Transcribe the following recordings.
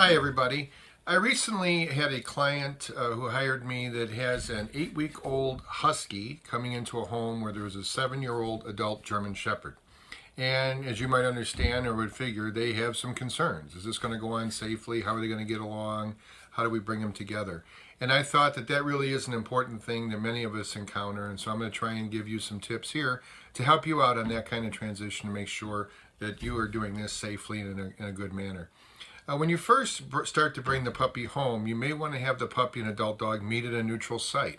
Hi, everybody. I recently had a client who hired me that has an 8-week-old husky coming into a home where there was a 7-year-old adult German Shepherd. And as you might understand or would figure, they have some concerns. Is this going to go on safely? How are they going to get along? How do we bring them together? And I thought that that really is an important thing that many of us encounter. And so I'm going to try and give you some tips here to help you out on that kind of transition to make sure that you are doing this safely and in a good manner. When you first start to bring the puppy home, you may want to have the puppy and adult dog meet at a neutral site,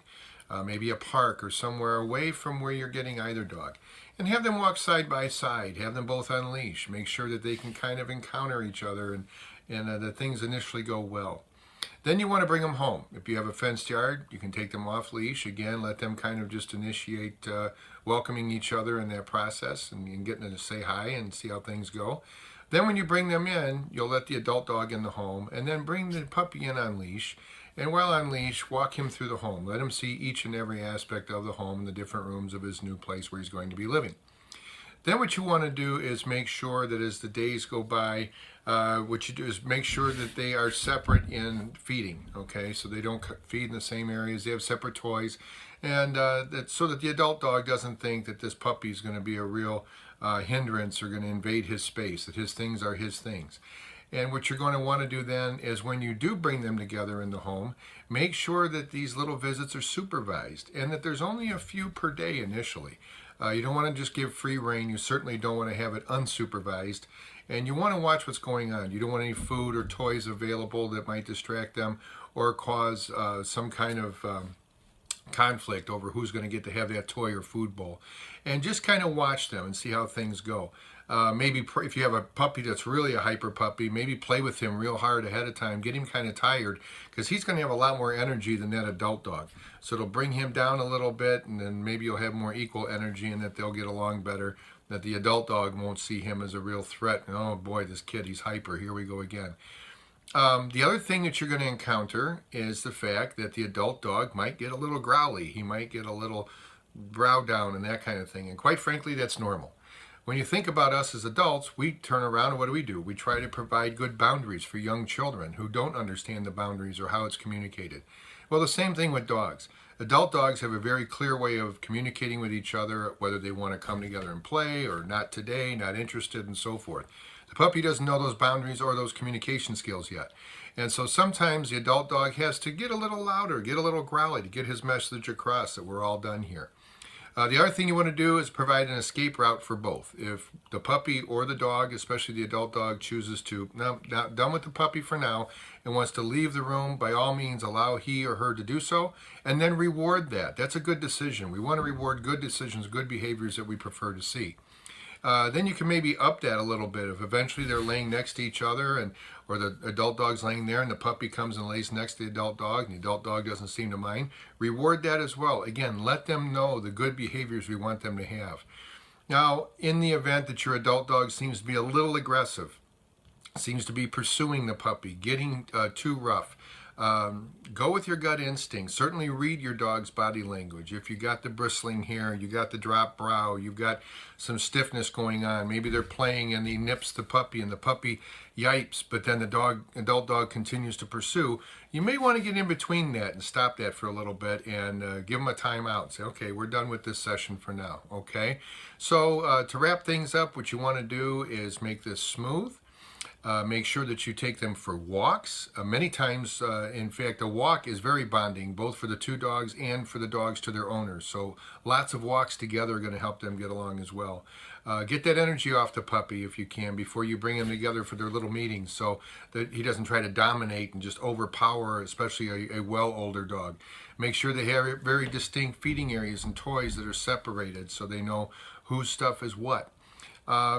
maybe a park or somewhere away from where you're getting either dog. And have them walk side by side, have them both on leash, make sure that they can kind of encounter each other and that things initially go well. Then you want to bring them home. If you have a fenced yard, you can take them off leash. Again, let them kind of just initiate welcoming each other in that process and getting them to say hi and see how things go. Then when you bring them in, you'll let the adult dog in the home and then bring the puppy in on leash. And while on leash, walk him through the home. Let him see each and every aspect of the home and the different rooms of his new place where he's going to be living. Then what you want to do is make sure that as the days go by, what you do is make sure that they are separate in feeding, okay? So they don't feed in the same areas, they have separate toys, and so that the adult dog doesn't think that this puppy is going to be a real hindrance or going to invade his space, that his things are his things. And what you're going to want to do then is when you do bring them together in the home, make sure that these little visits are supervised and that there's only a few per day initially. You don't want to just give free rein. You certainly don't want to have it unsupervised. And you want to watch what's going on. You don't want any food or toys available that might distract them or cause some kind of conflict over who's going to get to have that toy or food bowl. And just kind of watch them and see how things go. Maybe if you have a puppy that's really a hyper puppy, maybe play with him real hard ahead of time, get him kind of tired, because he's going to have a lot more energy than that adult dog. So it'll bring him down a little bit, and then maybe you'll have more equal energy and that they'll get along better, that the adult dog won't see him as a real threat. And, oh boy, this kid, he's hyper, here we go again. The other thing that you're going to encounter is the fact that the adult dog might get a little growly. He might get a little brow down and that kind of thing. And quite frankly, that's normal. When you think about us as adults, we turn around and what do? We try to provide good boundaries for young children who don't understand the boundaries or how it's communicated. Well, the same thing with dogs. Adult dogs have a very clear way of communicating with each other, whether they want to come together and play or not today, not interested, and so forth. The puppy doesn't know those boundaries or those communication skills yet. And so sometimes the adult dog has to get a little louder, get a little growly to get his message across that we're all done here. The other thing you want to do is provide an escape route for both. If the puppy or the dog, especially the adult dog, chooses to, not done with the puppy for now, and wants to leave the room, by all means allow he or her to do so, and then reward that. That's a good decision. We want to reward good decisions, good behaviors that we prefer to see. Then you can maybe up that a little bit. If eventually they're laying next to each other, or the adult dog's laying there and the puppy comes and lays next to the adult dog and the adult dog doesn't seem to mind, reward that as well. Again, let them know the good behaviors we want them to have. Now, in the event that your adult dog seems to be a little aggressive, seems to be pursuing the puppy, getting too rough, go with your gut instinct. Certainly read your dog's body language. If you got the bristling hair, you got the drop brow, you've got some stiffness going on, maybe they're playing and he nips the puppy and the puppy yipes, but then the adult dog continues to pursue, you may want to get in between that and stop that for a little bit and give them a timeout and say, okay, we're done with this session for now, okay? So to wrap things up, what you want to do is make this smooth. Make sure that you take them for walks. Many times, in fact, a walk is very bonding, both for the two dogs and for the dogs to their owners. So lots of walks together are going to help them get along as well. Get that energy off the puppy if you can before you bring them together for their little meetings so that he doesn't try to dominate and just overpower, especially a well older dog. Make sure they have very distinct feeding areas and toys that are separated so they know whose stuff is what.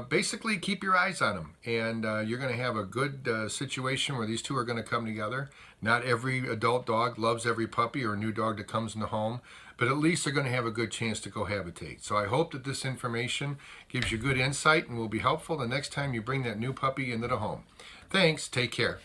Basically, keep your eyes on them, and you're going to have a good situation where these two are going to come together. Not every adult dog loves every puppy or new dog that comes in the home, but at least they're going to have a good chance to cohabitate. So I hope that this information gives you good insight and will be helpful the next time you bring that new puppy into the home. Thanks. Take care.